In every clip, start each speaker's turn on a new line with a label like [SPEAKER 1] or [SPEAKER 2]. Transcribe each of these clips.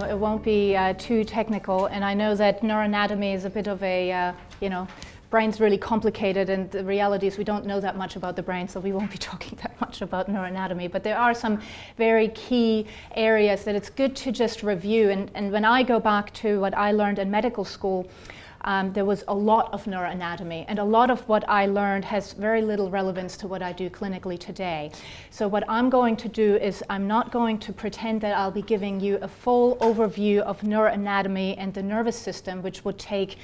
[SPEAKER 1] It won't be too technical, and I know that neuroanatomy is a bit of a, brain's really complicated, and the reality is we don't know that much about the brain, so we won't be talking that much about neuroanatomy. But there are some very key areas that it's good to just review. And when I go back to what I learned in medical school, there was a lot of neuroanatomy, and a lot of what I learned has very little relevance to what I do clinically today. So what I'm going to do is I'm not going to pretend that I'll be giving you a full overview of neuroanatomy and the nervous system, which would take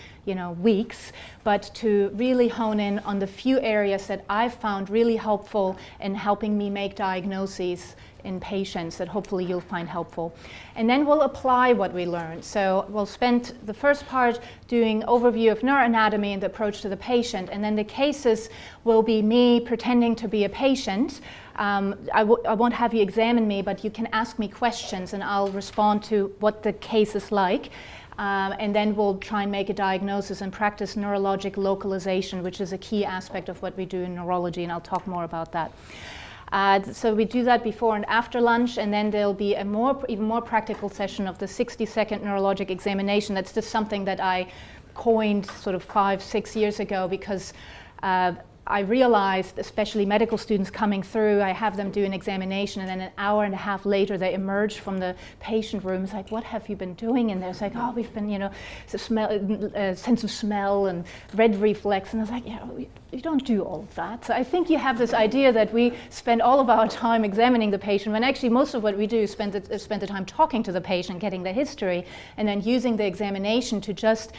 [SPEAKER 1] weeks, but to really hone in on the few areas that I've found really helpful in helping me make diagnoses in patients that hopefully you'll find helpful. And then we'll apply what we learned. So we'll spend the first part doing overview of neuroanatomy and the approach to the patient, and then the cases will be me pretending to be a patient. I won't have you examine me, but you can ask me questions and I'll respond to what the case is like. And then we'll try and make a diagnosis and practice neurologic localization, which is a key aspect of what we do in neurology, and I'll talk more about that. So we do that before and after lunch, and then there'll be a even more practical session of the 60-second neurologic examination. That's just something that I coined sort of 5-6 years ago, because I realized, especially medical students coming through, I have them do an examination, and then an hour and a half later they emerge from the patient room. It's like, what have you been doing in there? It's like, oh, we've been, sense of smell and red reflex. And I was like, you don't do all of that. So I think you have this idea that we spend all of our time examining the patient, when actually most of what we do is spend the time talking to the patient, getting the history, and then using the examination to just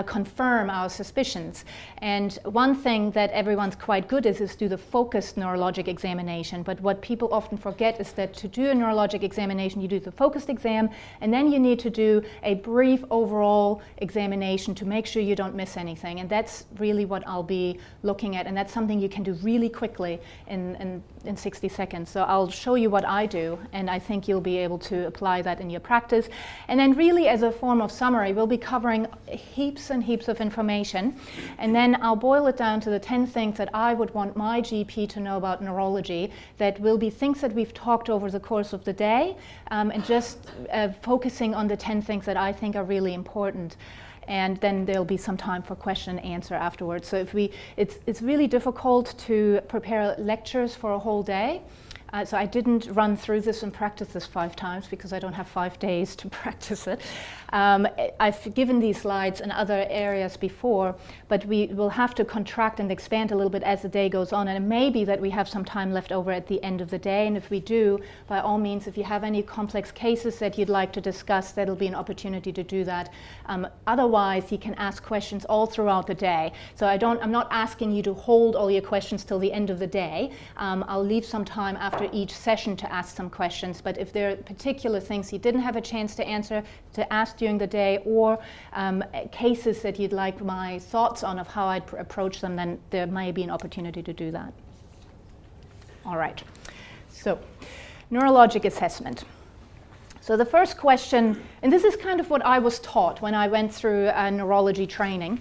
[SPEAKER 1] confirm our suspicions. And one thing that everyone's quite good is do the focused neurologic examination. But what people often forget is that to do a neurologic examination, you do the focused exam, and then you need to do a brief overall examination to make sure you don't miss anything. And that's really what I'll be looking at, and that's something you can do really quickly in 60 seconds. So I'll show you what I do, and I think you'll be able to apply that in your practice. And then really, as a form of summary, we'll be covering heaps and heaps of information, and then I'll boil it down to the 10 things that I would want my GP to know about neurology, that will be things that we've talked over the course of the day, and just focusing on the 10 things that I think are really important. And then there'll be some time for question and answer afterwards. So it's really difficult to prepare lectures for a whole day. So I didn't run through this and practice this 5 times, because I don't have 5 days to practice it. I've given these slides in other areas before, but we will have to contract and expand a little bit as the day goes on, and it may be that we have some time left over at the end of the day, and if we do, by all means, if you have any complex cases that you'd like to discuss, that'll be an opportunity to do that. Otherwise, you can ask questions all throughout the day. So I'm not asking you to hold all your questions till the end of the day. I'll leave some time after each session to ask some questions, but if there are particular things you didn't have a chance to ask during the day, or cases that you'd like my thoughts on of how I'd approach them, then there may be an opportunity to do that. All right, so neurologic assessment. So the first question, and this is kind of what I was taught when I went through neurology training.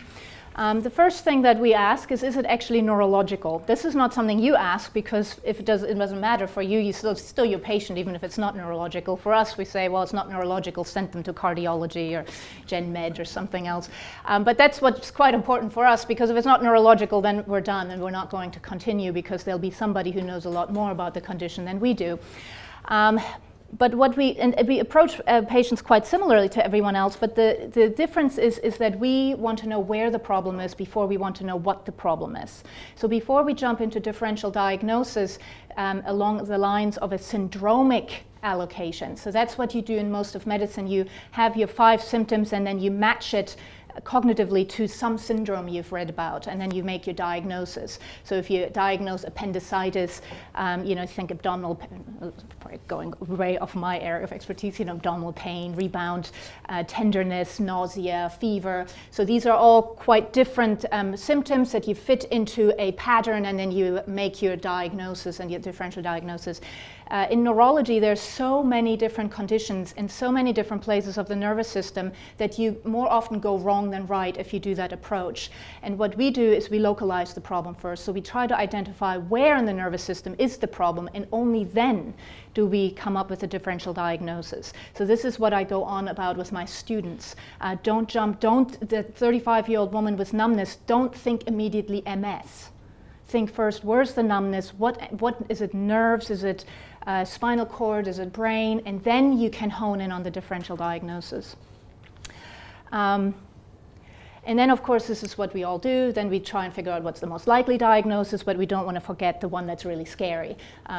[SPEAKER 1] The first thing that we ask is it actually neurological? This is not something you ask, because if it doesn't matter for you, you're still your patient, even if it's not neurological. For us, we say, well, it's not neurological, send them to cardiology or gen med or something else. But that's what's quite important for us, because if it's not neurological, then we're done and we're not going to continue, because there'll be somebody who knows a lot more about the condition than we do. But we approach patients quite similarly to everyone else, but the difference is that we want to know where the problem is before we want to know what the problem is. So before we jump into differential diagnosis along the lines of a syndromic allocation, so that's what you do in most of medicine. You have your 5 symptoms and then you match it cognitively to some syndrome you've read about, and then you make your diagnosis. So if you diagnose appendicitis, think abdominal, going way off my area of expertise, abdominal pain, rebound, tenderness, nausea, fever. So these are all quite different symptoms that you fit into a pattern, and then you make your diagnosis and your differential diagnosis. In neurology, there's so many different conditions in so many different places of the nervous system that you more often go wrong than right if you do that approach. And what we do is we localize the problem first. So we try to identify where in the nervous system is the problem, and only then do we come up with a differential diagnosis. So this is what I go on about with my students. Don't the 35-year-old woman with numbness, don't think immediately MS. Think first, where's the numbness? What is it? Nerves? Is it spinal cord? Is it brain? And then you can hone in on the differential diagnosis. And then, of course, this is what we all do. Then we try and figure out what's the most likely diagnosis, but we don't want to forget the one that's really scary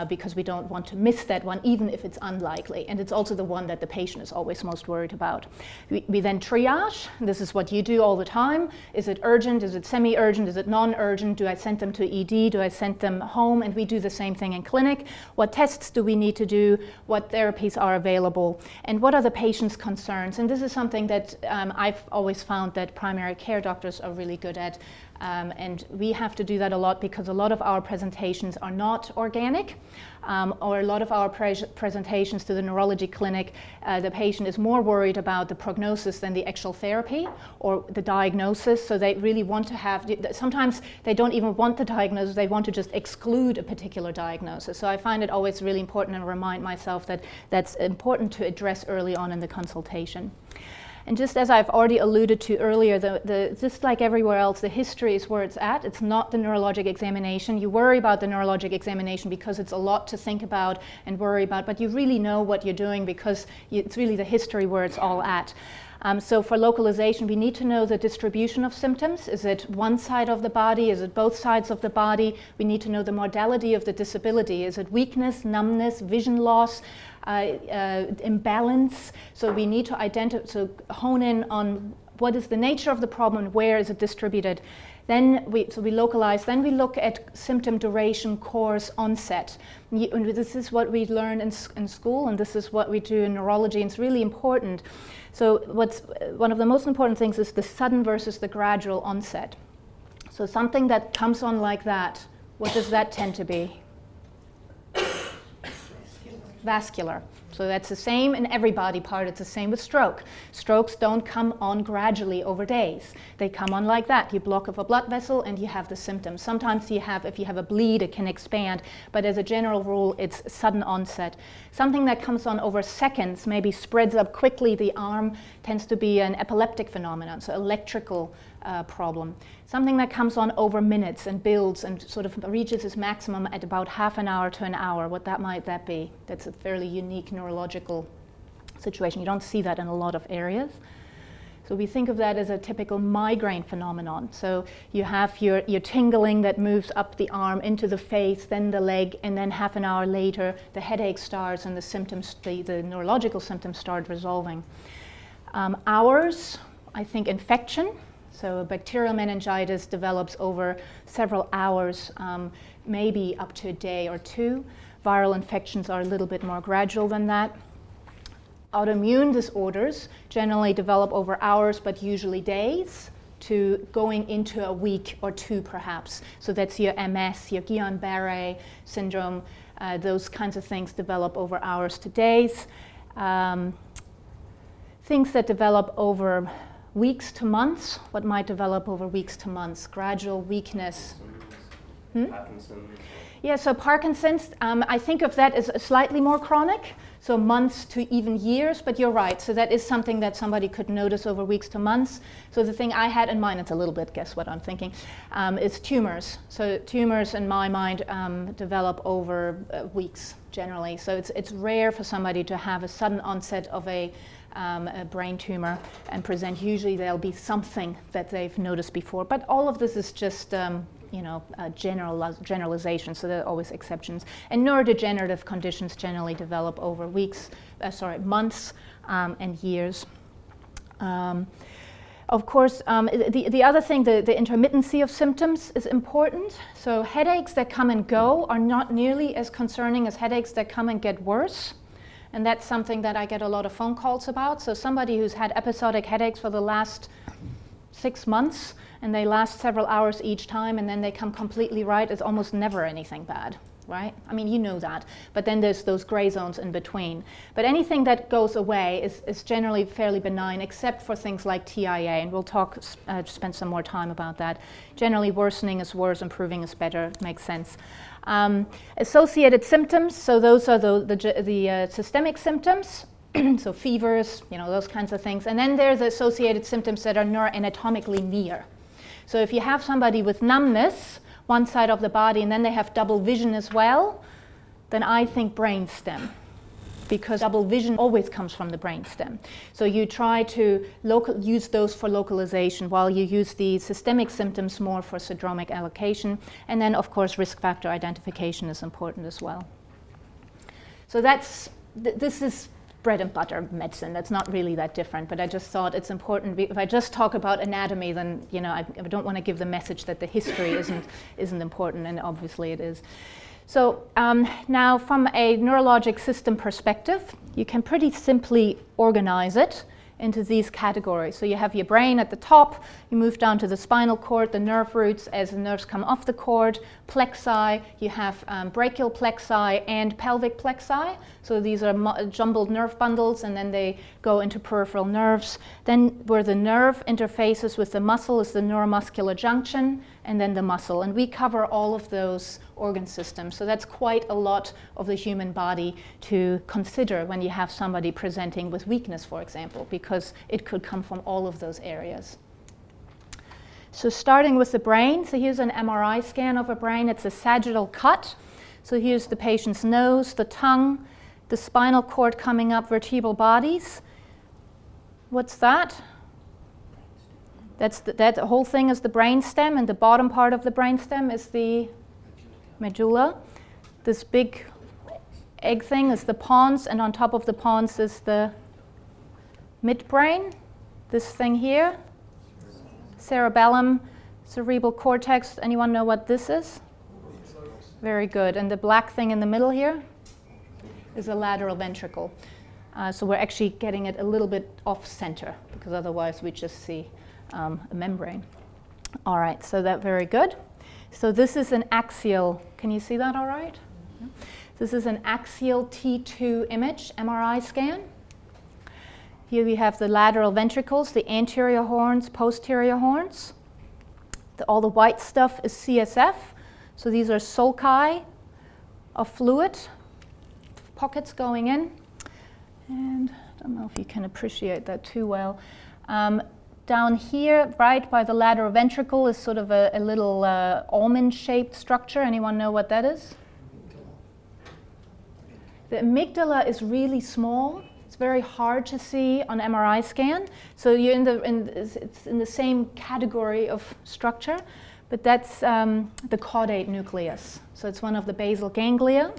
[SPEAKER 1] because we don't want to miss that one, even if it's unlikely. And it's also the one that the patient is always most worried about. We then triage. This is what you do all the time. Is it urgent? Is it semi-urgent? Is it non-urgent? Do I send them to ED? Do I send them home? And we do the same thing in clinic. What tests do we need to do? What therapies are available? And what are the patient's concerns? And this is something that I've always found that primary care doctors are really good at, and we have to do that a lot because a lot of our presentations are not organic, or a lot of our presentations to the neurology clinic, the patient is more worried about the prognosis than the actual therapy or the diagnosis, so they really want to have, sometimes they don't even want the diagnosis, they want to just exclude a particular diagnosis. So I find it always really important and remind myself that that's important to address early on in the consultation. And just as I've already alluded to earlier, just like everywhere else, the history is where it's at. It's not the neurologic examination. You worry about the neurologic examination because it's a lot to think about and worry about, but you really know what you're doing because it's really the history where it's all at. So for localization, we need to know the distribution of symptoms. Is it one side of the body? Is it both sides of the body? We need to know the modality of the disability. Is it weakness, numbness, vision loss, imbalance? So we need to hone in on what is the nature of the problem and where is it distributed. Then we localize, then we look at symptom duration, course, onset. And this is what we learn in school, and this is what we do in neurology, and it's really important. So one of the most important things is the sudden versus the gradual onset. So something that comes on like that, what does that tend to be? Vascular. So that's the same in every body part. It's the same with stroke. Strokes don't come on gradually over days. They come on like that. You block off a blood vessel and you have the symptoms. Sometimes if you have a bleed, it can expand, but as a general rule, it's sudden onset. Something that comes on over seconds, maybe spreads up quickly the arm, tends to be an epileptic phenomenon, so electrical problem. Something that comes on over minutes and builds and sort of reaches its maximum at about half an hour to an hour. What might that be? That's a fairly unique neurological situation. You don't see that in a lot of areas. So we think of that as a typical migraine phenomenon. So you have your tingling that moves up the arm into the face, then the leg, and then half an hour later the headache starts and the symptoms, the neurological symptoms start resolving. Hours, I think infection. So a bacterial meningitis develops over several hours, maybe up to a day or two. Viral infections are a little bit more gradual than that. Autoimmune disorders generally develop over hours, but usually days, to going into a week or two perhaps. So that's your MS, your Guillain-Barré syndrome, those kinds of things develop over hours to days. Things that develop over weeks to months, what might develop over weeks to months? Gradual weakness.
[SPEAKER 2] Parkinson.
[SPEAKER 1] Yeah, so Parkinson's, I think of that as slightly more chronic, so months to even years, but you're right. So that is something that somebody could notice over weeks to months. So the thing I had in mind, it's a little bit, guess what I'm thinking, is tumors. So tumors, in my mind, develop over weeks generally. So it's rare for somebody to have a sudden onset of a brain tumor and present. Usually there'll be something that they've noticed before, but all of this is just generalization, so there are always exceptions. And neurodegenerative conditions generally develop over months and years. Of course, the other thing, the intermittency of symptoms is important. So headaches that come and go are not nearly as concerning as headaches that come and get worse. And that's something that I get a lot of phone calls about. So somebody who's had episodic headaches for the last 6 months, and they last several hours each time, and then they come completely right, it's almost never anything bad. right? I mean, you know that. But then there's those gray zones in between. But anything that goes away is generally fairly benign, except for things like TIA, and we'll spend some more time about that. Generally, worsening is worse, improving is better, makes sense. Associated symptoms, so those are the systemic symptoms. So fevers, those kinds of things. And then there's associated symptoms that are neuroanatomically near. So if you have somebody with numbness, one side of the body, and then they have double vision as well, then I think brainstem, because double vision always comes from the brainstem. So you try to use those for localization, while you use the systemic symptoms more for syndromic allocation. And then, of course, risk factor identification is important as well. So this is bread and butter medicine. That's not really that different, but I just thought it's important. If I just talk about anatomy, then I don't want to give the message that the history isn't important, and obviously it is. So now, from a neurologic system perspective, you can pretty simply organize it into these categories. So you have your brain at the top, you move down to the spinal cord, the nerve roots as the nerves come off the cord, plexi, you have brachial plexi and pelvic plexi. So these are jumbled nerve bundles, and then they go into peripheral nerves. Then where the nerve interfaces with the muscle is the neuromuscular junction, and then the muscle. And we cover all of those organ systems. So that's quite a lot of the human body to consider when you have somebody presenting with weakness, for example, because it could come from all of those areas. So starting with the brain, so here's an MRI scan of a brain. It's a sagittal cut. So here's the patient's nose, the tongue, the spinal cord coming up, vertebral bodies. What's that? That whole thing is the brainstem, and the bottom part of the brainstem is the medulla. This big egg thing is the pons, and on top of the pons is the midbrain. This thing here, cerebellum, cerebral cortex. Anyone know what this is? Very good. And the black thing in the middle here is the lateral ventricle. So we're actually getting it a little bit off center, because otherwise we just see a membrane. All right, so that's very good. So this is an axial, can you see that all right? This is an axial T2 image, MRI scan. Here we have the lateral ventricles, the anterior horns, posterior horns. All the white stuff is CSF. So these are sulci of fluid, pockets going in. And I don't know if you can appreciate that too well. Down here, right by the lateral ventricle, is sort of a little almond-shaped structure. Anyone know what that is? The amygdala is really small. It's very hard to see on MRI scan. So you're it's in the same category of structure, but that's the caudate nucleus. So it's one of the basal ganglia.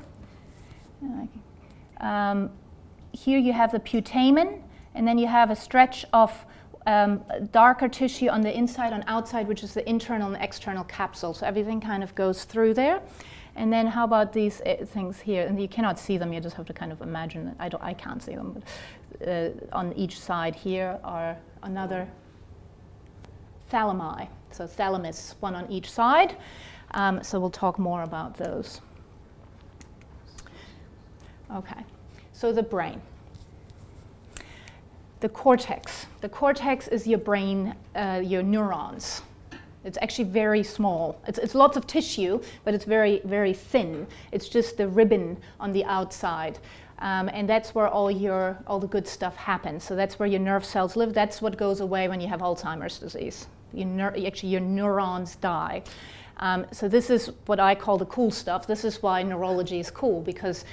[SPEAKER 1] Here you have the putamen, and then you have a stretch of darker tissue on the inside and outside, which is the internal and external capsule. So everything kind of goes through there. And then how about these things here? And you cannot see them, you just have to kind of imagine it. I can't see them, but on each side here are another thalami. So thalamus, one on each side. So we'll talk more about those. Okay, so the brain. The cortex. The cortex is your brain, your neurons. It's actually very small. It's lots of tissue, but it's very, very thin. It's just the ribbon on the outside. And that's where all the good stuff happens. So that's where your nerve cells live. That's what goes away when you have Alzheimer's disease. Actually, your neurons die. So this is what I call the cool stuff. This is why neurology is cool, because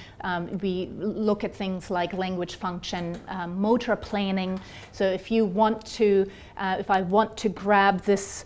[SPEAKER 1] we look at things like language function, motor planning. So if I want to grab this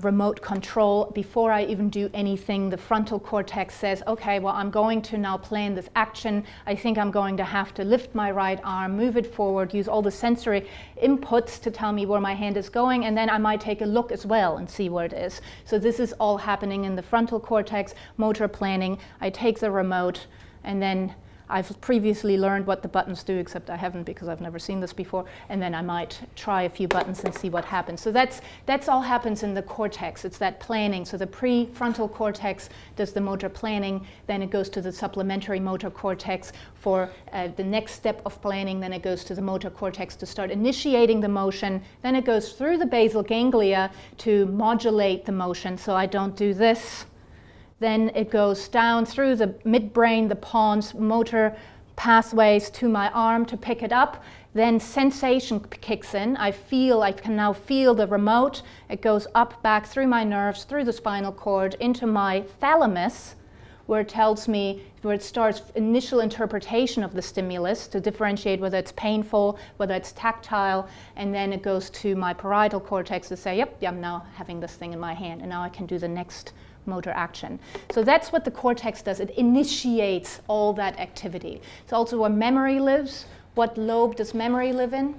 [SPEAKER 1] remote control, before I even do anything, the frontal cortex says, okay, well, I'm going to now plan this action. I think I'm going to have to lift my right arm, move it forward, use all the sensory inputs to tell me where my hand is going, and then I might take a look as well and see where it is. So this is all happening in the frontal cortex, motor planning. I take the remote, and then I've previously learned what the buttons do, except I haven't because I've never seen this before, and then I might try a few buttons and see what happens. So that's all happens in the cortex. It's that planning. So the prefrontal cortex does the motor planning, then it goes to the supplementary motor cortex for the next step of planning, then it goes to the motor cortex to start initiating the motion, then it goes through the basal ganglia to modulate the motion. So I don't do this. Then it goes down through the midbrain, the pons, motor pathways to my arm to pick it up. Then sensation kicks in. I can now feel the remote. It goes up, back through my nerves, through the spinal cord, into my thalamus, where it tells me, where it starts initial interpretation of the stimulus to differentiate whether it's painful, whether it's tactile, and then it goes to my parietal cortex to say, yep, I'm now having this thing in my hand, and now I can do the next motor action. So that's what the cortex does. It initiates all that activity. It's also where memory lives. What lobe does memory live in?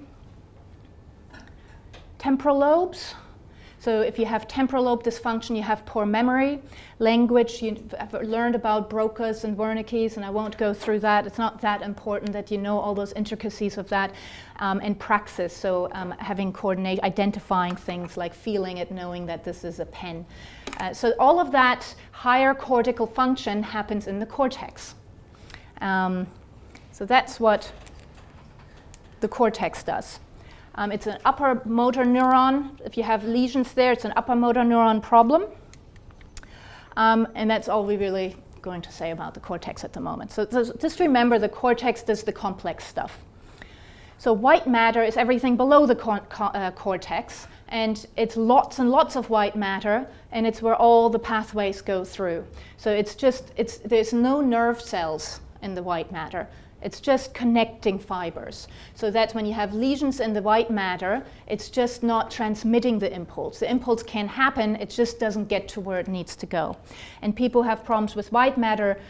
[SPEAKER 1] Temporal lobes. So if you have temporal lobe dysfunction, you have poor memory. Language, you've learned about Broca's and Wernicke's, and I won't go through that. It's not that important that you know all those intricacies of that. And praxis, so having coordinate, identifying things like feeling it, knowing that this is a pen. So all of that higher cortical function happens in the cortex. So that's what the cortex does. It's an upper motor neuron. If you have lesions there, it's an upper motor neuron problem. And that's all we're really going to say about the cortex at the moment. So just remember, the cortex does the complex stuff. So white matter is everything below the cortex, and it's lots and lots of white matter, and it's where all the pathways go through. So there's no nerve cells in the white matter. It's just connecting fibers. So that when you have lesions in the white matter, it's just not transmitting the impulse. The impulse can happen, it just doesn't get to where it needs to go. And people have problems with white matter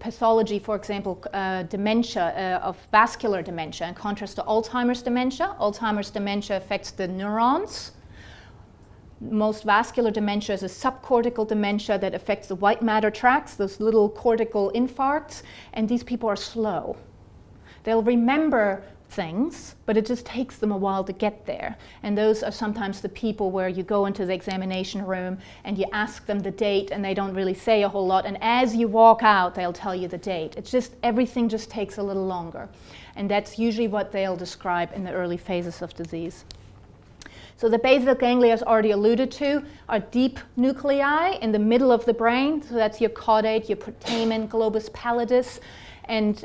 [SPEAKER 1] pathology, for example, dementia, of vascular dementia, in contrast to Alzheimer's dementia. Alzheimer's dementia affects the neurons. Most vascular dementia is a subcortical dementia that affects the white matter tracts, those little cortical infarcts, and these people are slow. They'll remember things, but it just takes them a while to get there. And those are sometimes the people where you go into the examination room and you ask them the date and they don't really say a whole lot, and as you walk out they'll tell you the date. It's just, everything just takes a little longer. And that's usually what they'll describe in the early phases of disease. So the basal ganglia, as already alluded to, are deep nuclei in the middle of the brain. So that's your caudate, your putamen, globus pallidus, and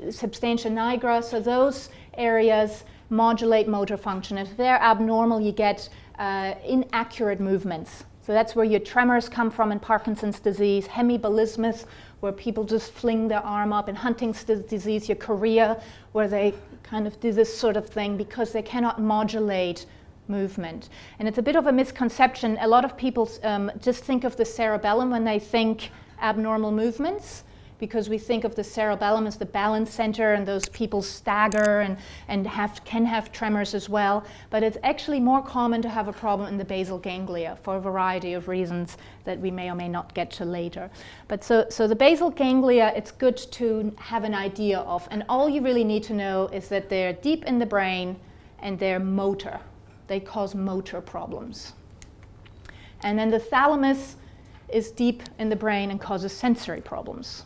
[SPEAKER 1] substantia nigra. So those areas modulate motor function. If they're abnormal, you get inaccurate movements. So that's where your tremors come from in Parkinson's disease, hemiballismus, where people just fling their arm up, in Huntington's disease, your chorea, where they kind of do this sort of thing because they cannot modulate movement. And it's a bit of a misconception. A lot of people just think of the cerebellum when they think abnormal movements, because we think of the cerebellum as the balance center, and those people stagger and can have tremors as well. But it's actually more common to have a problem in the basal ganglia for a variety of reasons that we may or may not get to later. But so the basal ganglia, it's good to have an idea of, and all you really need to know is that they're deep in the brain and they're motor. They cause motor problems. And then the thalamus is deep in the brain and causes sensory problems.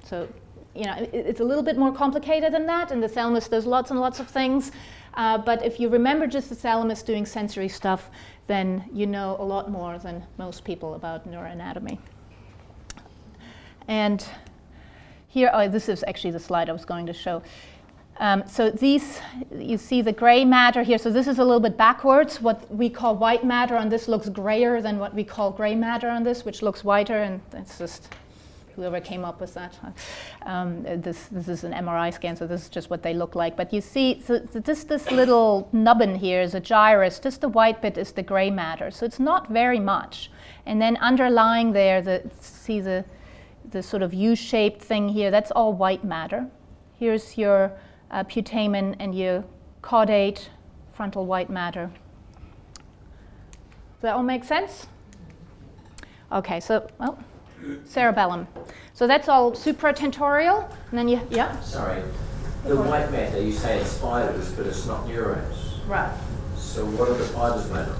[SPEAKER 1] So, you know, it's a little bit more complicated than that, and the thalamus does lots and lots of things. But if you remember just the thalamus doing sensory stuff, then you know a lot more than most people about neuroanatomy. And here, this is actually the slide I was going to show. So these, you see the gray matter here. So this is a little bit backwards. What we call white matter on this looks grayer than what we call gray matter on this, which looks whiter, and it's just whoever came up with that. This is an MRI scan, so this is just what they look like. But you see, so this little nubbin here is a gyrus. Just the white bit is the gray matter. So it's not very much. And then underlying there, see the sort of U-shaped thing here, that's all white matter. Here's your putamen and your caudate, frontal white matter. Does that all make sense? Okay, so, well, cerebellum. So that's all supra-tentorial, and then yeah?
[SPEAKER 3] Sorry, the white matter, you say it's fibers, but it's not neurons.
[SPEAKER 1] Right.
[SPEAKER 3] So what are the fibers made of?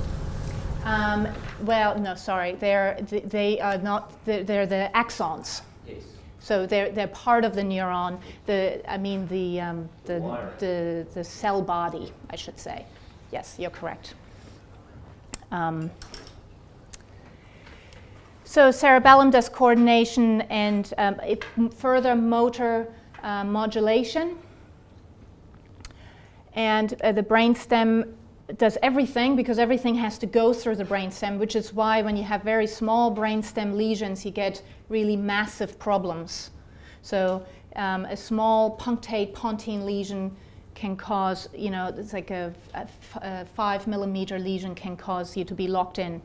[SPEAKER 1] Well, no, sorry, they are not, they're the axons.
[SPEAKER 3] Yes.
[SPEAKER 1] So they're part of the neuron, the cell body, I should say. Yes, you're correct. So cerebellum does coordination and further motor modulation. And the brainstem does everything, because everything has to go through the brainstem, which is why when you have very small brainstem lesions, you get really massive problems. So a small punctate pontine lesion can cause, it's like a 5 millimeter lesion can cause you to be locked in,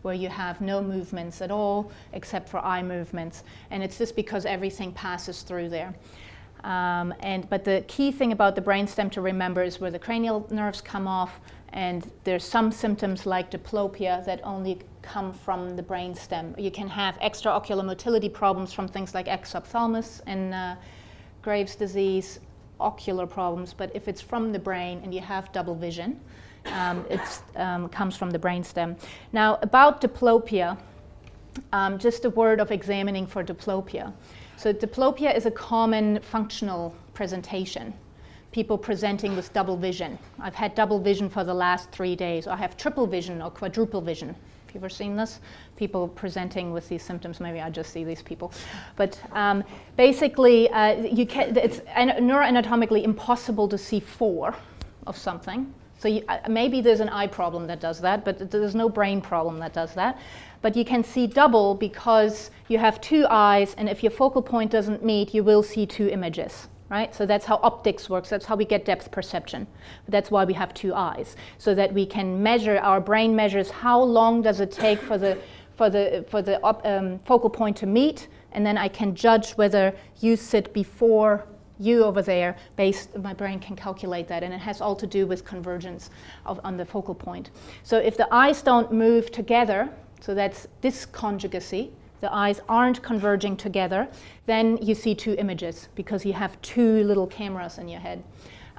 [SPEAKER 1] where you have no movements at all except for eye movements. And it's just because everything passes through there. But the key thing about the brainstem to remember is where the cranial nerves come off, and there's some symptoms like diplopia that only come from the brainstem. You can have extraocular motility problems from things like exophthalmos and Graves' disease, ocular problems, but if it's from the brain and you have double vision, it comes from the brainstem. Now, about diplopia, just a word of examining for diplopia. So diplopia is a common functional presentation. People presenting with double vision. I've had double vision for the last 3 days. I have triple vision or quadruple vision. Have you ever seen this? People presenting with these symptoms. Maybe I just see these people. But basically, it's neuroanatomically impossible to see 4 of something. So maybe there's an eye problem that does that, but there's no brain problem that does that. But you can see double because you have 2 eyes, and if your focal point doesn't meet, you will see 2 images, right? So that's how optics works. That's how we get depth perception. That's why we have 2 eyes, so that we can measure, our brain measures how long does it take for the focal point to meet, and then I can judge whether you sit before you over there, my brain can calculate that, and it has all to do with convergence on the focal point. So if the eyes don't move together, so that's disconjugacy, the eyes aren't converging together, then you see 2 images because you have 2 little cameras in your head.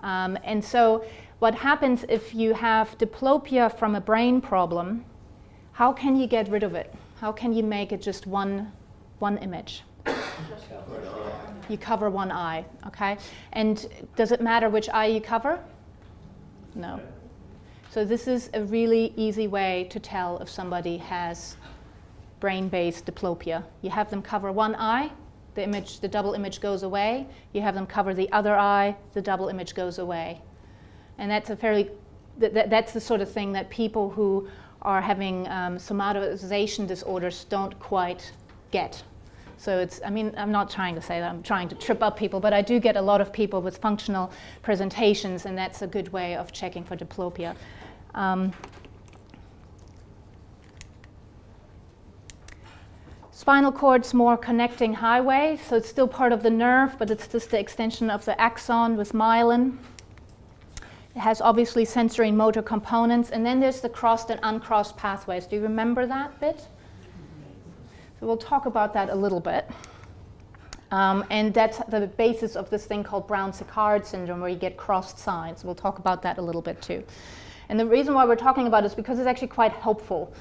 [SPEAKER 1] And so what happens if you have diplopia from a brain problem, how can you get rid of it? How can you make it just one image? You cover one eye, okay? And does it matter which eye you cover? No. So this is a really easy way to tell if somebody has brain-based diplopia. You have them cover one eye, the double image goes away. You have them cover the other eye, the double image goes away. And that's that's the sort of thing that people who are having somatization disorders don't quite get. So I'm not trying to say that I'm trying to trip up people, but I do get a lot of people with functional presentations, and that's a good way of checking for diplopia. Spinal cord's more connecting highway, so it's still part of the nerve, but it's just the extension of the axon with myelin. It has obviously sensory and motor components, and then there's the crossed and uncrossed pathways. Do you remember that bit? So we'll talk about that a little bit. And that's the basis of this thing called Brown-Séquard syndrome, where you get crossed signs. We'll talk about that a little bit too. And the reason why we're talking about it is because it's actually quite helpful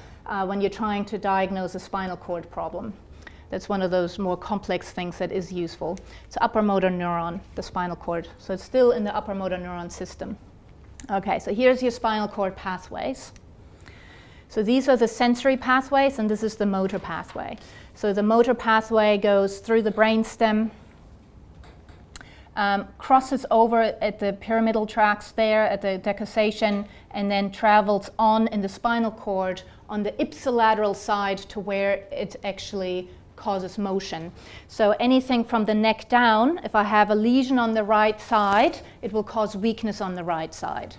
[SPEAKER 1] when you're trying to diagnose a spinal cord problem. That's one of those more complex things that is useful. It's upper motor neuron, the spinal cord. So it's still in the upper motor neuron system. Okay, so here's your spinal cord pathways. So these are the sensory pathways, and this is the motor pathway. So the motor pathway goes through the brainstem, crosses over at the pyramidal tracts there at the decussation, and then travels on in the spinal cord on the ipsilateral side to where it actually causes motion. So anything from the neck down, if I have a lesion on the right side, it will cause weakness on the right side.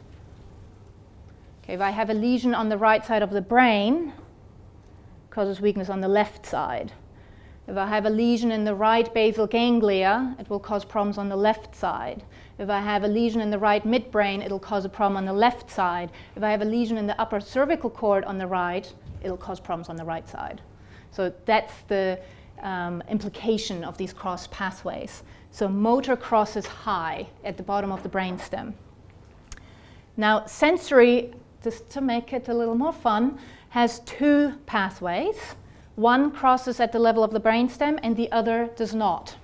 [SPEAKER 1] If I have a lesion on the right side of the brain, it causes weakness on the left side. If I have a lesion in the right basal ganglia, it will cause problems on the left side. If I have a lesion in the right midbrain, it'll cause a problem on the left side. If I have a lesion in the upper cervical cord on the right, it'll cause problems on the right side. So that's the implication of these cross pathways. So motor crosses high at the bottom of the brainstem. Now sensory, just to make it a little more fun, has two pathways. One crosses at the level of the brainstem and the other does not.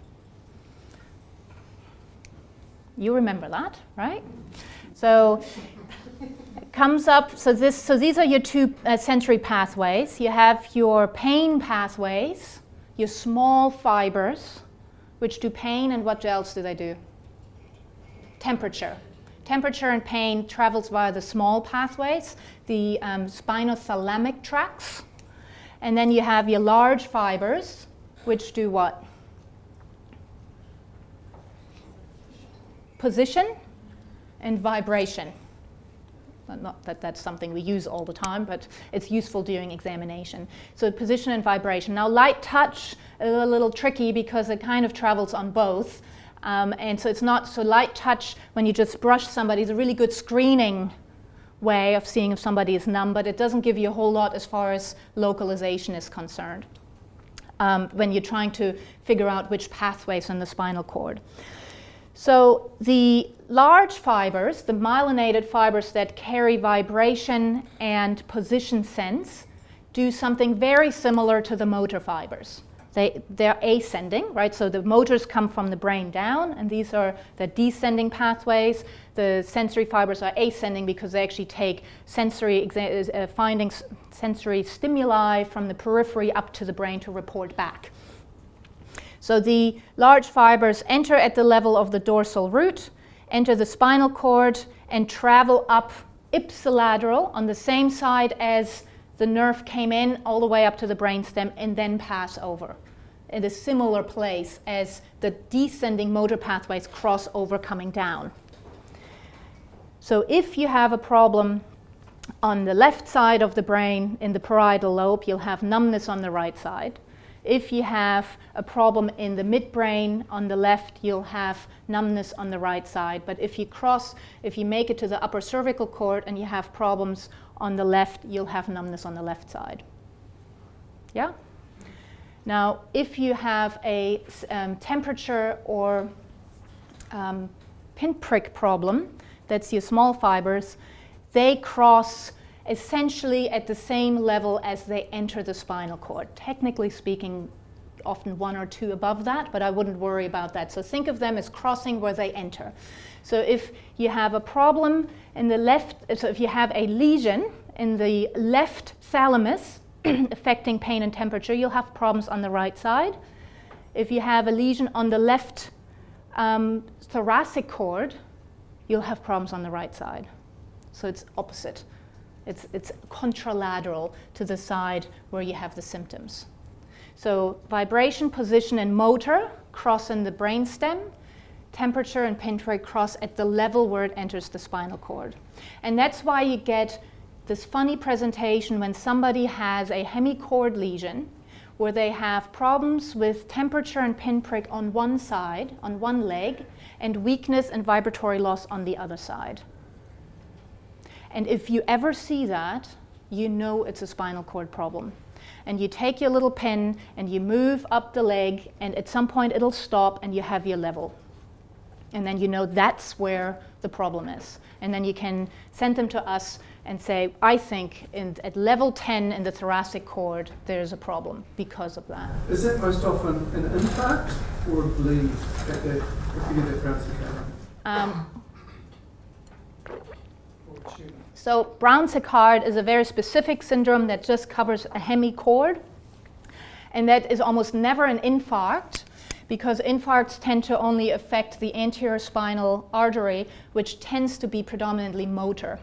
[SPEAKER 1] You remember that, right? So it comes up, so these are your two sensory pathways. You have your pain pathways, your small fibers, which do pain, and what else do they do? Temperature. Temperature and pain travels via the small pathways, the spinothalamic tracts. And then you have your large fibers, which do what? Position and vibration. Not that that's something we use all the time, but it's useful during examination. So position and vibration. Now light touch is a little tricky because it kind of travels on both. And so it's not, so light touch, when you just brush somebody, is a really good screening way of seeing if somebody is numb, but it doesn't give you a whole lot as far as localization is concerned when you're trying to figure out which pathways in the spinal cord. So the large fibers, the myelinated fibers that carry vibration and position sense, do something very similar to the motor fibers. They're ascending, right? So the motors come from the brain down, and these are the descending pathways. The sensory fibers are ascending because they actually take sensory findings, sensory stimuli from the periphery up to the brain to report back. So the large fibers enter at the level of the dorsal root, enter the spinal cord, and travel up ipsilateral on the same side as the nerve came in, all the way up to the brainstem, and then pass over in a similar place as the descending motor pathways cross over coming down. So if you have a problem on the left side of the brain in the parietal lobe, you'll have numbness on the right side. If you have a problem in the midbrain on the left, you'll have numbness on the right side. But if you make it to the upper cervical cord and you have problems on the left, you'll have numbness on the left side. Yeah? Now, if you have a temperature or pinprick problem, that's your small fibers, they cross essentially at the same level as they enter the spinal cord. Technically speaking, often one or two above that, but I wouldn't worry about that. So think of them as crossing where they enter. So if you have a problem in the left, so if you have a lesion in the left thalamus affecting pain and temperature, you'll have problems on the right side. If you have a lesion on the left thoracic cord, you'll have problems on the right side. So it's opposite. It's contralateral to the side where you have the symptoms. So vibration, position, and motor cross in the brainstem. Temperature and pinprick cross at the level where it enters the spinal cord. And that's why you get this funny presentation when somebody has a hemicord lesion where they have problems with temperature and pinprick on one side, on one leg, and weakness and vibratory loss on the other side. And if you ever see that, you know it's a spinal cord problem. And you take your little pin and you move up the leg, and at some point it'll stop and you have your level. And then you know that's where the problem is. And then you can send them to us and say, I think at level 10 in the thoracic cord, there's a problem because of that.
[SPEAKER 4] Is it most often an infarct or a bleed if you get that Brown-Séquard?
[SPEAKER 1] So Brown-Séquard is a very specific syndrome that just covers a hemicord, and that is almost never an infarct, because infarcts tend to only affect the anterior spinal artery, which tends to be predominantly motor,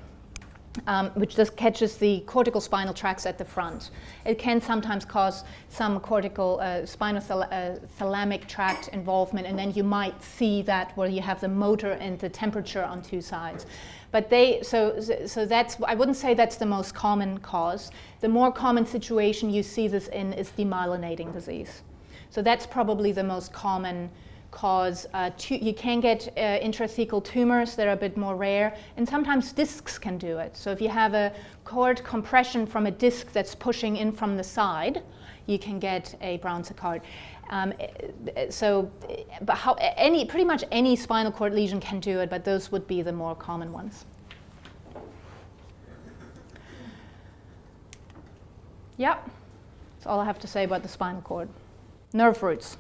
[SPEAKER 1] which just catches the cortical spinal tracts at the front. It can sometimes cause some cortical spinothalamic tract involvement, and then you might see that where you have the motor and the temperature on two sides. But so that's, I wouldn't say that's the most common cause. The more common situation you see this in is demyelinating disease. So that's probably the most common cause, you can get intrathecal tumors that are a bit more rare, and sometimes discs can do it. So if you have a cord compression from a disc that's pushing in from the side, you can get a Brown-Séquard. Pretty much any spinal cord lesion can do it, but those would be the more common ones. Yep, that's all I have to say about the spinal cord. Nerve roots.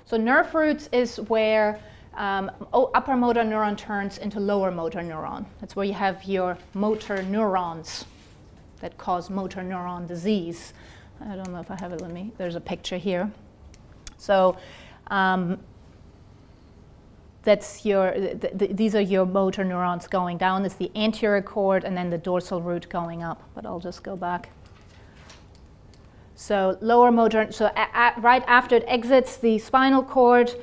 [SPEAKER 1] So nerve roots is where upper motor neuron turns into lower motor neuron. That's where you have your motor neurons that cause motor neuron disease. I don't know if I have it with me. There's a picture here. So that's these are your motor neurons going down. It's the anterior cord and then the dorsal root going up. But I'll just go back. So lower motor, so right after it exits the spinal cord,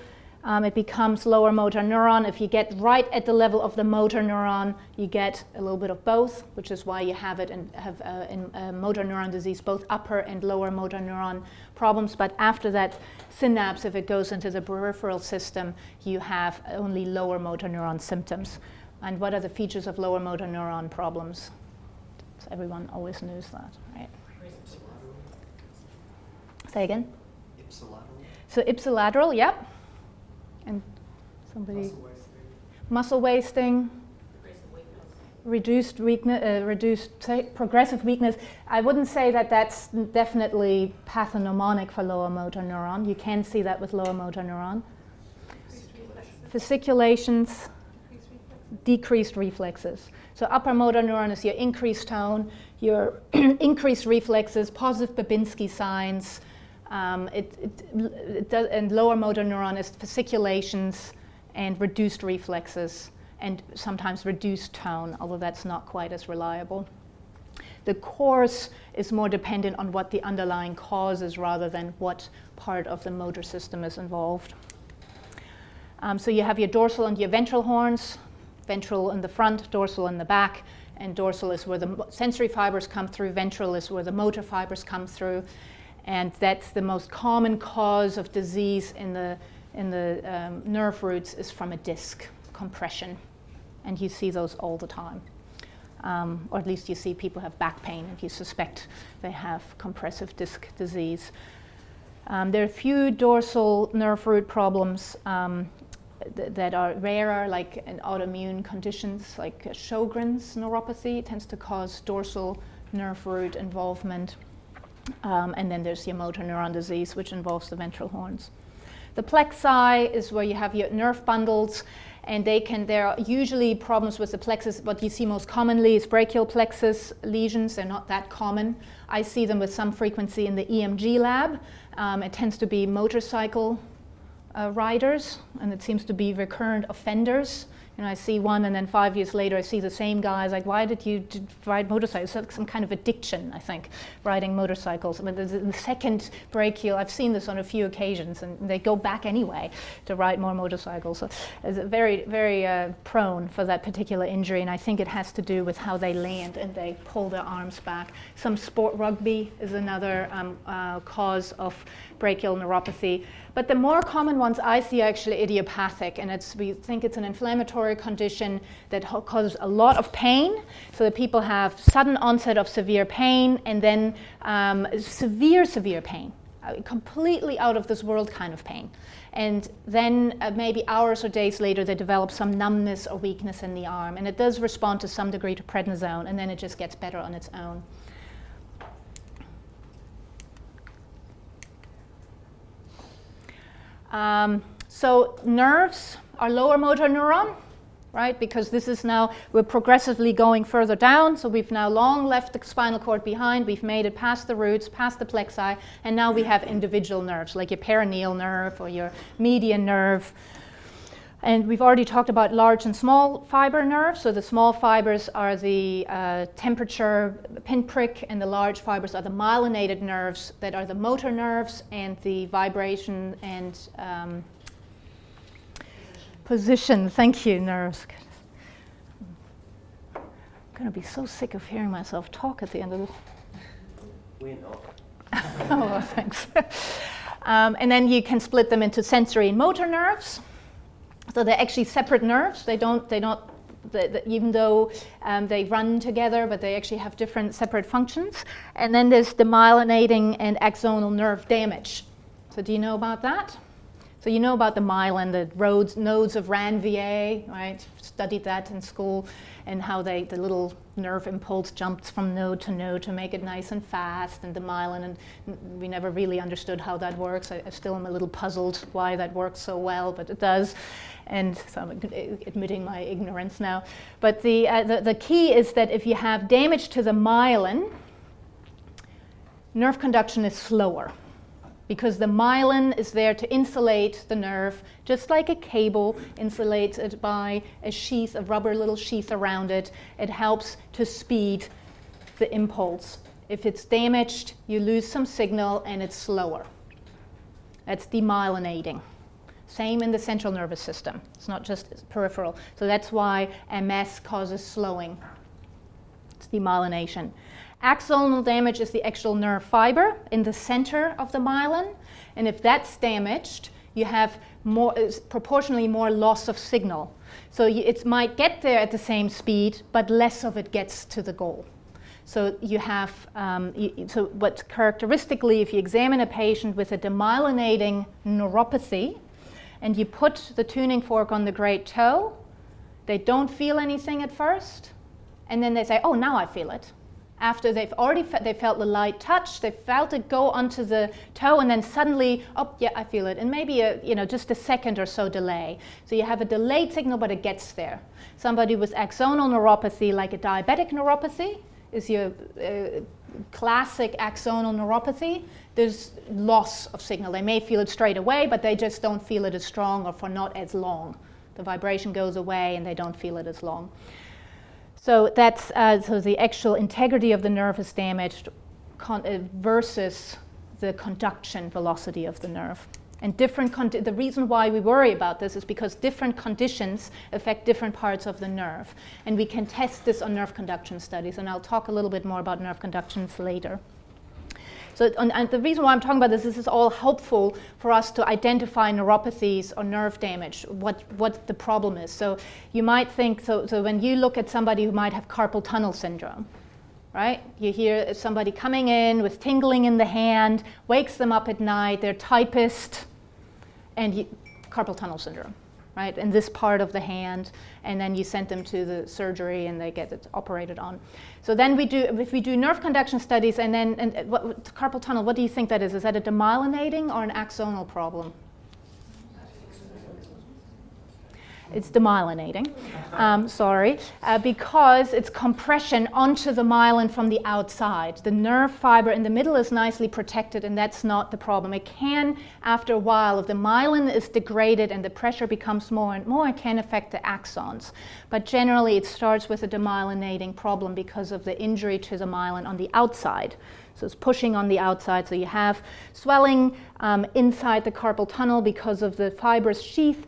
[SPEAKER 1] it becomes lower motor neuron. If you get right at the level of the motor neuron, you get a little bit of both, which is why you have it and have in motor neuron disease, both upper and lower motor neuron problems. But after that synapse, if it goes into the peripheral system, you have only lower motor neuron symptoms. And what are the features of lower motor neuron problems? So everyone always knows that, right? Say again?
[SPEAKER 2] Ipsilateral.
[SPEAKER 1] So ipsilateral, yep. And somebody. Muscle wasting. Reduced weakness, progressive weakness. I wouldn't say that that's definitely pathognomonic for lower motor neuron. You can see that with lower motor neuron. Fasciculations, decreased reflexes. So upper motor neuron is your increased tone, your increased reflexes, positive Babinski signs. And lower motor neuron is fasciculations and reduced reflexes and sometimes reduced tone, although that's not quite as reliable. The course is more dependent on what the underlying cause is rather than what part of the motor system is involved. So you have your dorsal and your ventral horns, ventral in the front, dorsal in the back, and dorsal is where the sensory fibers come through, ventral is where the motor fibers come through. And that's the most common cause of disease in the nerve roots is from a disc compression. And you see those all the time. Or at least you see people have back pain and you suspect they have compressive disc disease. There are a few dorsal nerve root problems that are rarer, like in autoimmune conditions, like Sjogren's neuropathy tends to cause dorsal nerve root involvement. And then there's your motor neuron disease, which involves the ventral horns. The plexi is where you have your nerve bundles, and there are usually problems with the plexus. What you see most commonly is brachial plexus lesions. They're not that common. I see them with some frequency in the EMG lab. It tends to be motorcycle riders, and it seems to be recurrent offenders. I see one, and then 5 years later, I see the same guy. It's like, why did you ride motorcycles? It's some kind of addiction, I think, riding motorcycles. I mean, the second brachial, I've seen this on a few occasions, and they go back anyway to ride more motorcycles. So it's very, very prone for that particular injury, and I think it has to do with how they land and they pull their arms back. Some sport rugby is another cause of brachial neuropathy. But the more common ones I see are actually idiopathic, and we think it's an inflammatory condition that causes a lot of pain, so that people have sudden onset of severe pain and then severe pain, completely out of this world kind of pain. And then maybe hours or days later they develop some numbness or weakness in the arm, and it does respond to some degree to prednisone, and then it just gets better on its own. So nerves are lower motor neuron, right? Because this is now, we're progressively going further down. So we've now long left the spinal cord behind. We've made it past the roots, past the plexi, and now we have individual nerves, like your perineal nerve or your median nerve. And we've already talked about large and small fiber nerves. So the small fibers are the temperature pinprick, and the large fibers are the myelinated nerves that are the motor nerves and the vibration and position. Thank you, nerves. I'm going to be so sick of hearing myself talk at the end of this.
[SPEAKER 2] We're not.
[SPEAKER 1] Oh, well, thanks. And then you can split them into sensory and motor nerves. So they're actually separate nerves. Even though they run together, but they actually have different separate functions. And then there's demyelinating and axonal nerve damage. So do you know about that? So you know about the myelin, the nodes of Ranvier, right? Studied that in school, and how the little nerve impulse jumps from node to make it nice and fast, and the myelin, and we never really understood how that works. I still am a little puzzled why that works so well, but it does. And so I'm admitting my ignorance now. But the key is that if you have damage to the myelin, nerve conduction is slower, because the myelin is there to insulate the nerve, just like a cable insulates it by a sheath, a rubber little sheath around it. It helps to speed the impulse. If it's damaged, you lose some signal and it's slower. That's demyelinating. Same in the central nervous system. It's not just peripheral. So that's why MS causes slowing. It's demyelination. Axonal damage is the actual nerve fiber in the center of the myelin. And if that's damaged, you have proportionally more loss of signal. So it might get there at the same speed, but less of it gets to the goal. So you have, so what characteristically, if you examine a patient with a demyelinating neuropathy, and you put the tuning fork on the great toe, they don't feel anything at first, and then they say, oh, now I feel it. After they've already they felt the light touch, they felt it go onto the toe, and then suddenly, oh, yeah, I feel it. And maybe just a second or so delay. So you have a delayed signal, but it gets there. Somebody with axonal neuropathy, like a diabetic neuropathy, is your classic axonal neuropathy. There's loss of signal. They may feel it straight away, but they just don't feel it as strong or for not as long. The vibration goes away and they don't feel it as long. So that's so the actual integrity of the nerve is damaged versus the conduction velocity of the nerve. And the reason why we worry about this is because different conditions affect different parts of the nerve. And we can test this on nerve conduction studies, and I'll talk a little bit more about nerve conductions later. So and the reason why I'm talking about this is all helpful for us to identify neuropathies or nerve damage, what the problem is. So you might think, so when you look at somebody who might have carpal tunnel syndrome, right? You hear somebody coming in with tingling in the hand, wakes them up at night, they're typist, and carpal tunnel syndrome, right? In this part of the hand, and then you send them to the surgery and they get it operated on. So then if we do nerve conduction studies, and carpal tunnel, what do you think that is? Is that a demyelinating or an axonal problem? It's demyelinating, because it's compression onto the myelin from the outside. The nerve fiber in the middle is nicely protected, and that's not the problem. It can, after a while, if the myelin is degraded and the pressure becomes more and more, it can affect the axons. But generally, it starts with a demyelinating problem because of the injury to the myelin on the outside. So it's pushing on the outside. So you have swelling inside the carpal tunnel because of the fibrous sheath.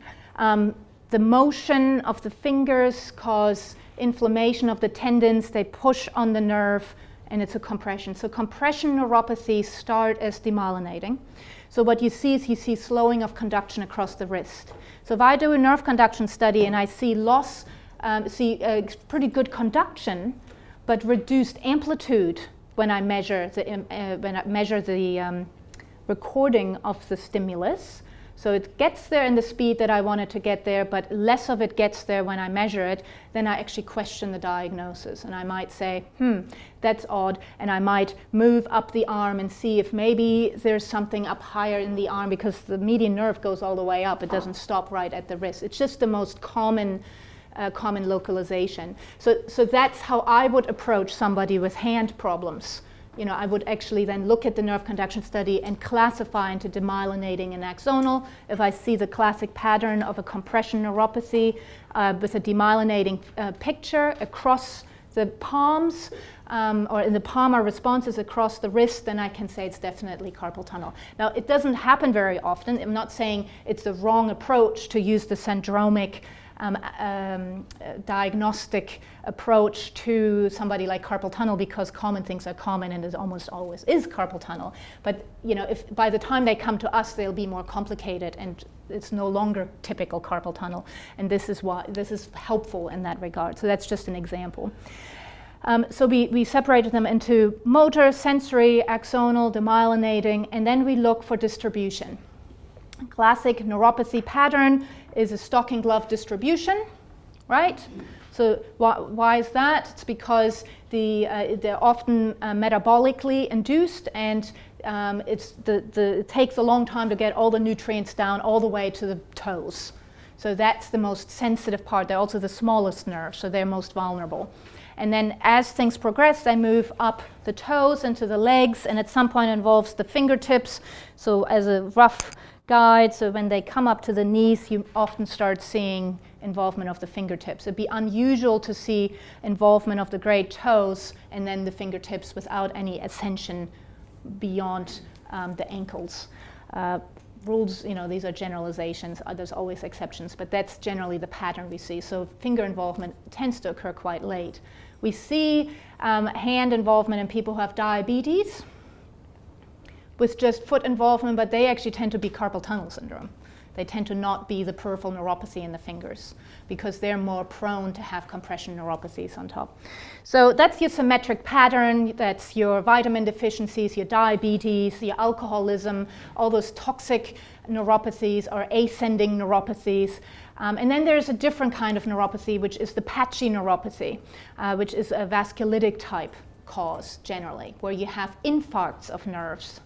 [SPEAKER 1] The motion of the fingers cause inflammation of the tendons. They push on the nerve, and it's a compression. So compression neuropathies start as demyelinating. So what you see is slowing of conduction across the wrist. So if I do a nerve conduction study and I see pretty good conduction, but reduced amplitude when I measure the recording of the stimulus. So it gets there in the speed that I want it to get there, but less of it gets there when I measure it, then I actually question the diagnosis. And I might say, that's odd, and I might move up the arm and see if maybe there's something up higher in the arm, because the median nerve goes all the way up. It doesn't stop right at the wrist. It's just the most common localization. So that's how I would approach somebody with hand problems. I would actually then look at the nerve conduction study and classify into demyelinating and axonal. If I see the classic pattern of a compression neuropathy with a demyelinating picture across the palms, or in the palmar responses across the wrist, then I can say it's definitely carpal tunnel. Now, it doesn't happen very often. I'm not saying it's the wrong approach to use the syndromic diagnostic approach to somebody like carpal tunnel, because common things are common and it almost always is carpal tunnel. But if by the time they come to us, they'll be more complicated and it's no longer typical carpal tunnel. And this is helpful in that regard. So that's just an example. So we separated them into motor, sensory, axonal, demyelinating, and then we look for distribution. Classic neuropathy pattern is a stocking glove distribution, right? So why is that? It's because they're often metabolically induced, and it takes a long time to get all the nutrients down all the way to the toes. So that's the most sensitive part. They're also the smallest nerve, so they're most vulnerable. And then as things progress, they move up the toes into the legs, and at some point involves the fingertips. So as a rough guide, so when they come up to the knees, you often start seeing involvement of the fingertips. It'd be unusual to see involvement of the great toes and then the fingertips without any ascension beyond the ankles. Rules, these are generalizations. There's always exceptions, but that's generally the pattern we see. So finger involvement tends to occur quite late. We see hand involvement in people who have diabetes with just foot involvement, but they actually tend to be carpal tunnel syndrome. They tend to not be the peripheral neuropathy in the fingers because they're more prone to have compression neuropathies on top. So that's your symmetric pattern. That's your vitamin deficiencies, your diabetes, your alcoholism, all those toxic neuropathies or ascending neuropathies. And then there's a different kind of neuropathy, which is the patchy neuropathy, which is a vasculitic type cause generally, where you have infarcts of nerves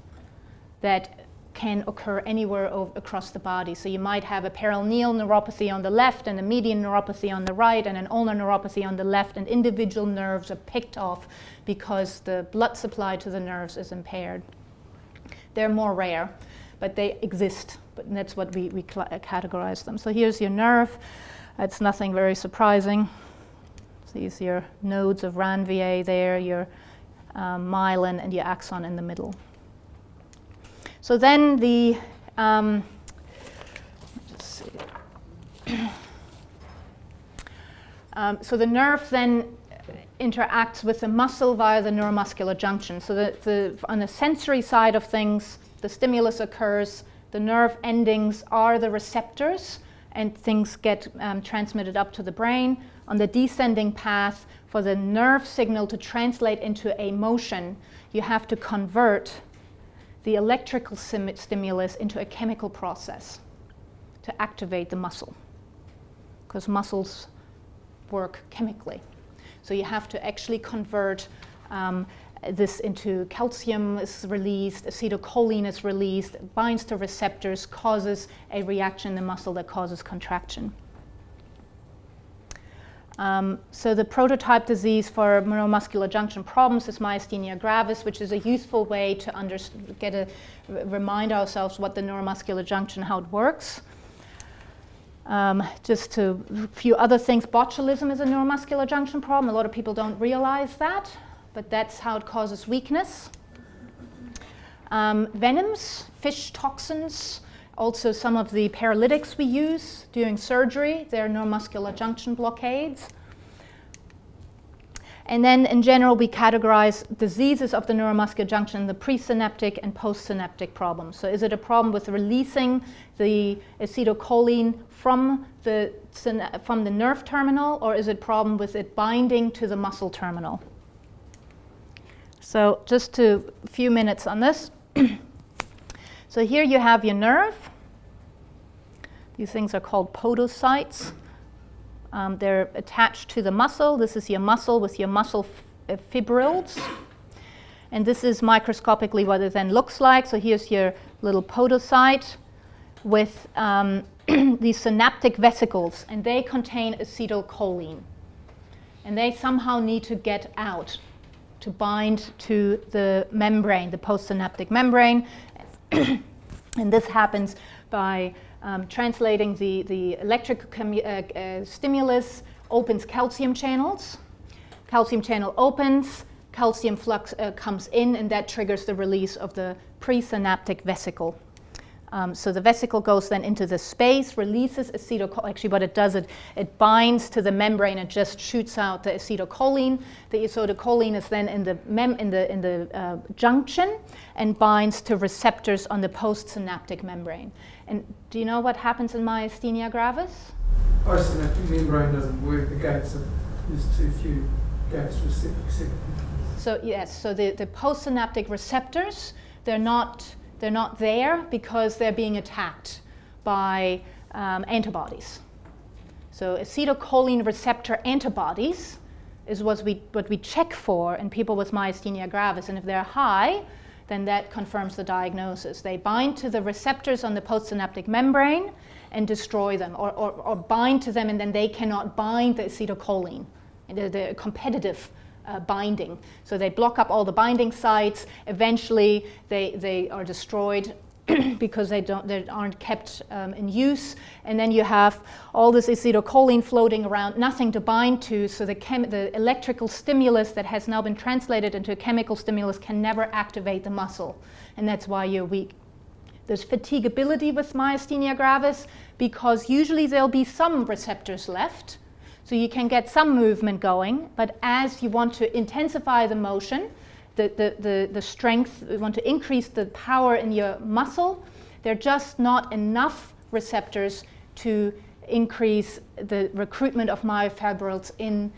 [SPEAKER 1] that can occur anywhere across the body. So you might have a peroneal neuropathy on the left and a median neuropathy on the right and an ulnar neuropathy on the left, and individual nerves are picked off because the blood supply to the nerves is impaired. They're more rare, but they exist, but that's what we categorize them. So here's your nerve. It's nothing very surprising. So these are your nodes of Ranvier there, your myelin and your axon in the middle. So then the, so the nerve then interacts with the muscle via the neuromuscular junction. So on the sensory side of things, the stimulus occurs, the nerve endings are the receptors, and things get transmitted up to the brain. On the descending path, for the nerve signal to translate into a motion, you have to convert the electrical stimulus into a chemical process to activate the muscle, because muscles work chemically. So you have to actually convert this into calcium is released, acetylcholine is released, binds to receptors, causes a reaction in the muscle that causes contraction. So the prototype disease for neuromuscular junction problems is myasthenia gravis, which is a useful way to remind ourselves what the neuromuscular junction, how it works. Just a few other things. Botulism is a neuromuscular junction problem. A lot of people don't realize that, but that's how it causes weakness. Venoms, fish toxins, also some of the paralytics we use during surgery, they're neuromuscular junction blockades. And then in general, we categorize diseases of the neuromuscular junction in the presynaptic and postsynaptic problems. So is it a problem with releasing the acetylcholine from the nerve terminal, or is it a problem with it binding to the muscle terminal? So just a few minutes on this. So here you have your nerve. These things are called podocytes. They're attached to the muscle. This is your muscle with your muscle fibrils. And this is microscopically what it then looks like. So here's your little podocyte with these synaptic vesicles, and they contain acetylcholine. And they somehow need to get out to bind to the membrane, the postsynaptic membrane. And this happens by translating the electric stimulus, opens calcium channels. Calcium channel opens, calcium flux comes in, and that triggers the release of the presynaptic vesicle. So the vesicle goes then into the space, releases acetylcholine. Actually, what it does, it binds to the membrane and just shoots out the acetylcholine. The acetylcholine is then in the junction and binds to receptors on the postsynaptic membrane. And do you know what happens in myasthenia gravis?
[SPEAKER 4] Postsynaptic membrane doesn't work. The gates there's too few gates receptors.
[SPEAKER 1] So yes, so the postsynaptic receptors, they're not there because they're being attacked by antibodies. So acetylcholine receptor antibodies is what we check for in people with myasthenia gravis, and if they're high, then that confirms the diagnosis. They bind to the receptors on the postsynaptic membrane and destroy them, or bind to them, and then they cannot bind the acetylcholine. The competitive binding. So they block up all the binding sites. Eventually, they are destroyed because they aren't kept in use. And then you have all this acetylcholine floating around, nothing to bind to. So the electrical stimulus that has now been translated into a chemical stimulus can never activate the muscle, and that's why you're weak. There's fatigability with myasthenia gravis because usually there'll be some receptors left. So you can get some movement going, but as you want to intensify the motion, the strength, you want to increase the power in your muscle, there are just not enough receptors to increase the recruitment of myofibrils in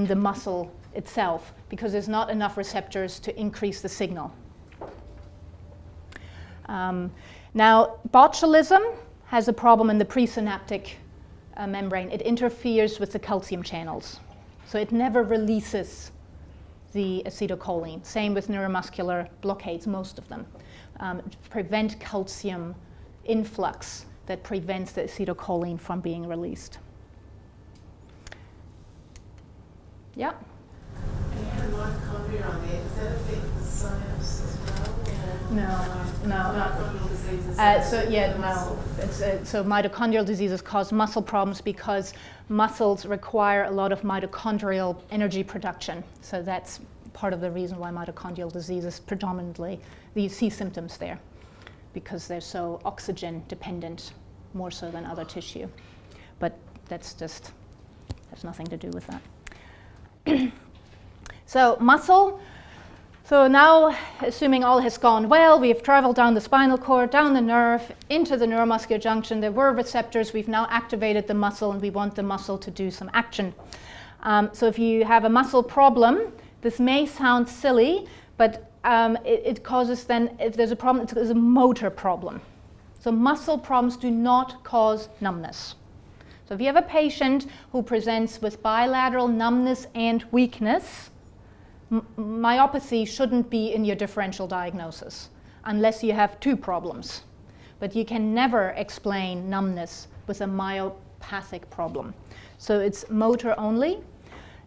[SPEAKER 1] the muscle itself, because there's not enough receptors to increase the signal. Now, botulism has a problem in the presynaptic membrane. It interferes with the calcium channels, so it never releases the acetylcholine. Same with neuromuscular blockades, most of them prevent calcium influx that prevents the acetylcholine from being released. Yeah?
[SPEAKER 5] And you had mitochondria on there. Does that affect the synapse as well?
[SPEAKER 1] No.
[SPEAKER 5] Mitochondrial diseases.
[SPEAKER 1] So mitochondrial diseases cause muscle problems because muscles require a lot of mitochondrial energy production. So that's part of the reason why mitochondrial diseases predominantly, you see symptoms there, because they're so oxygen dependent, more so than other tissue. But that's nothing to do with that. So muscle. So now, assuming all has gone well, we've traveled down the spinal cord, down the nerve, into the neuromuscular junction. There were receptors. We've now activated the muscle, and we want the muscle to do some action. So if you have a muscle problem, this may sound silly, but it causes then, if there's a problem, it's a motor problem. So muscle problems do not cause numbness. So if you have a patient who presents with bilateral numbness and weakness, myopathy shouldn't be in your differential diagnosis unless you have two problems. But you can never explain numbness with a myopathic problem. So it's motor only.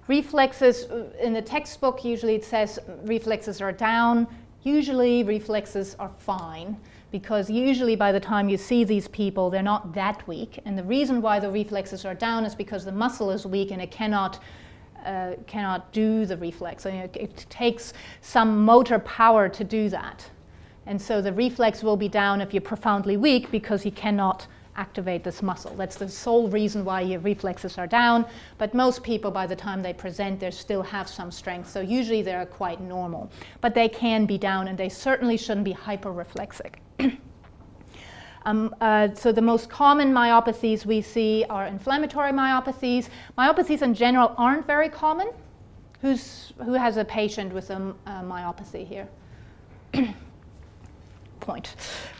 [SPEAKER 1] Reflexes, in the textbook, usually it says reflexes are down. Usually reflexes are fine, because usually by the time you see these people, they're not that weak. And the reason why the reflexes are down is because the muscle is weak and it cannot do the reflex. So, it takes some motor power to do that. And so the reflex will be down if you're profoundly weak, because you cannot activate this muscle. That's the sole reason why your reflexes are down. But most people, by the time they present, they still have some strength. So usually they're quite normal. But they can be down, and they certainly shouldn't be hyperreflexic. So the most common myopathies we see are inflammatory myopathies. Myopathies in general aren't very common. Who has a patient with a myopathy here?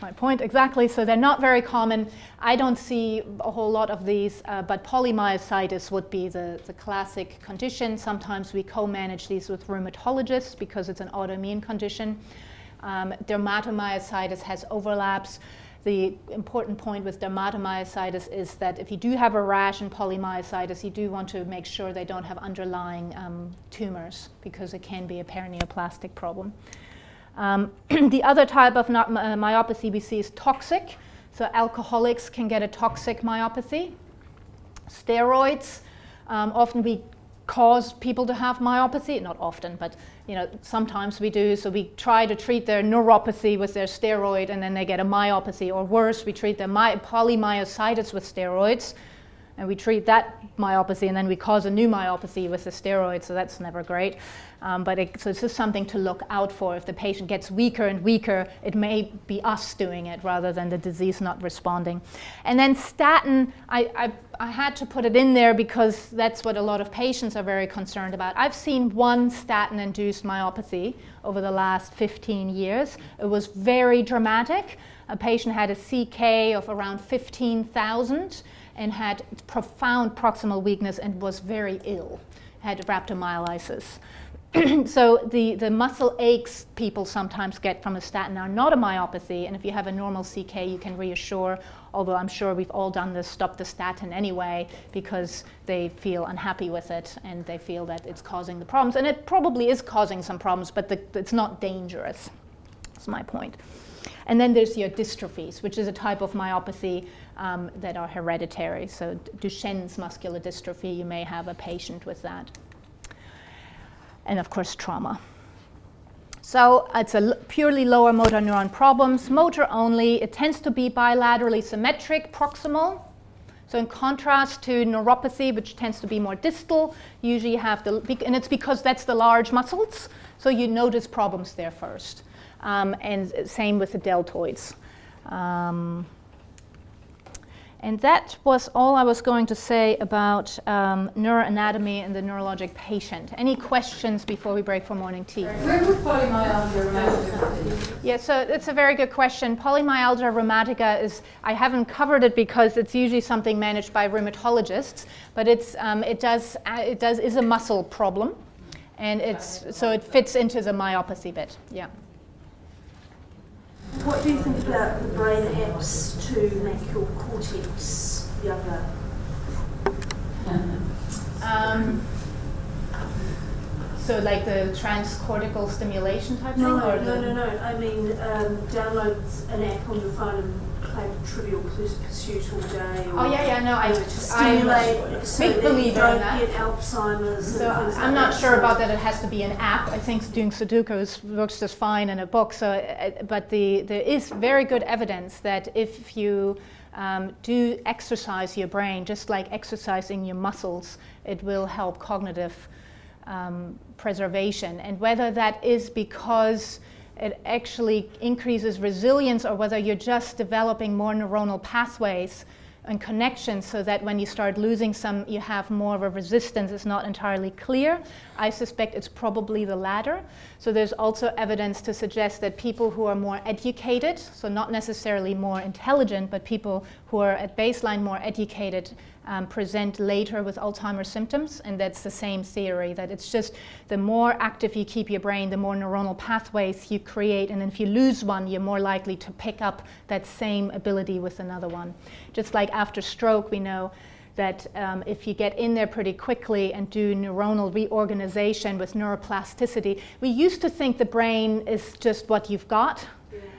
[SPEAKER 1] My point, exactly. So they're not very common. I don't see a whole lot of these, but polymyositis would be the classic condition. Sometimes we co-manage these with rheumatologists because it's an autoimmune condition. Dermatomyositis has overlaps. The important point with dermatomyositis is that if you do have a rash in polymyositis, you do want to make sure they don't have underlying tumors, because it can be a perineoplastic problem. The other type of myopathy we see is toxic. So alcoholics can get a toxic myopathy. Steroids, often we cause people to have myopathy. Not often, but sometimes we do. So we try to treat their neuropathy with their steroid, and then they get a myopathy. Or worse, we treat their polymyositis with steroids, and we treat that myopathy, and then we cause a new myopathy with the steroid. So that's never great. So it's just something to look out for. If the patient gets weaker and weaker, it may be us doing it rather than the disease not responding. And then statin, I had to put it in there because that's what a lot of patients are very concerned about. I've seen one statin-induced myopathy over the last 15 years. It was very dramatic. A patient had a CK of around 15,000 and had profound proximal weakness and was very ill, had rhabdomyolysis. So the muscle aches people sometimes get from a statin are not a myopathy, and if you have a normal CK, you can reassure, although I'm sure we've all done this, stop the statin anyway, because they feel unhappy with it and they feel that it's causing the problems. And it probably is causing some problems, but it's not dangerous. That's my point. And then there's your dystrophies, which is a type of myopathy that are hereditary. So Duchenne's muscular dystrophy, you may have a patient with that. And of course, trauma. So it's a purely lower motor neuron problems, motor only. It tends to be bilaterally symmetric, proximal. So in contrast to neuropathy, which tends to be more distal, usually you have and it's because that's the large muscles, so you notice problems there first. And same with the deltoids. And that was all I was going to say about neuroanatomy and the neurologic patient. Any questions before we break for morning tea?
[SPEAKER 6] Where would polymyalgia rheumatica be?
[SPEAKER 1] Yeah, so it's a very good question. Polymyalgia rheumatica I haven't covered it because it's usually something managed by rheumatologists, but it is a muscle problem, and so it fits into the myopathy bit. Yeah.
[SPEAKER 7] What do you think about the brain apps to make your cortex younger?
[SPEAKER 1] So like the transcortical stimulation type
[SPEAKER 7] No.
[SPEAKER 1] thing?
[SPEAKER 7] I mean, download an app on your phone and play Trivial Pursuit all day. Or
[SPEAKER 1] stimulate.
[SPEAKER 7] so
[SPEAKER 1] Big
[SPEAKER 7] that
[SPEAKER 1] believer
[SPEAKER 7] you
[SPEAKER 1] in
[SPEAKER 7] don't
[SPEAKER 1] that.
[SPEAKER 7] get Alzheimer's.
[SPEAKER 1] So
[SPEAKER 7] and things
[SPEAKER 1] I'm
[SPEAKER 7] like
[SPEAKER 1] not
[SPEAKER 7] that.
[SPEAKER 1] sure about that. It has to be an app. I think doing Sudoku works just fine in a book. But there is very good evidence that if you do exercise your brain, just like exercising your muscles, it will help cognitive preservation. And whether that is because it actually increases resilience or whether you're just developing more neuronal pathways and connections so that when you start losing some, you have more of a resistance is not entirely clear. I suspect it's probably the latter. So there's also evidence to suggest that people who are more educated, so not necessarily more intelligent, but people who are at baseline more educated, present later with Alzheimer's symptoms, and that's the same theory, that it's just the more active you keep your brain, the more neuronal pathways you create, and if you lose one, you're more likely to pick up that same ability with another one. Just like after stroke, we know that if you get in there pretty quickly and do neuronal reorganization with neuroplasticity, we used to think the brain is just what you've got.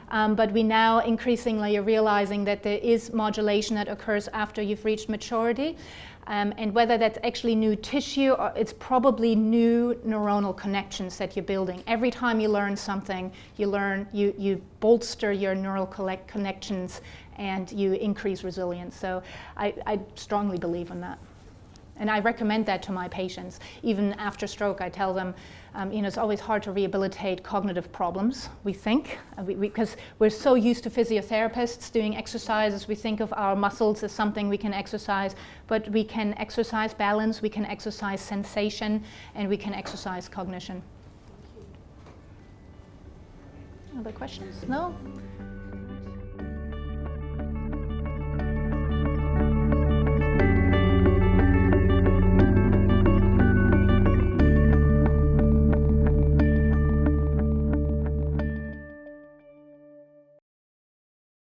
[SPEAKER 1] But we now increasingly are realizing that there is modulation that occurs after you've reached maturity. And whether that's actually new tissue or it's probably new neuronal connections that you're building. Every time you learn something, you bolster your neural connections and you increase resilience. So I strongly believe in that. And I recommend that to my patients. Even after stroke, I tell them, it's always hard to rehabilitate cognitive problems, we think, because we're so used to physiotherapists doing exercises. We think of our muscles as something we can exercise, but we can exercise balance, we can exercise sensation, and we can exercise cognition. Other questions? No?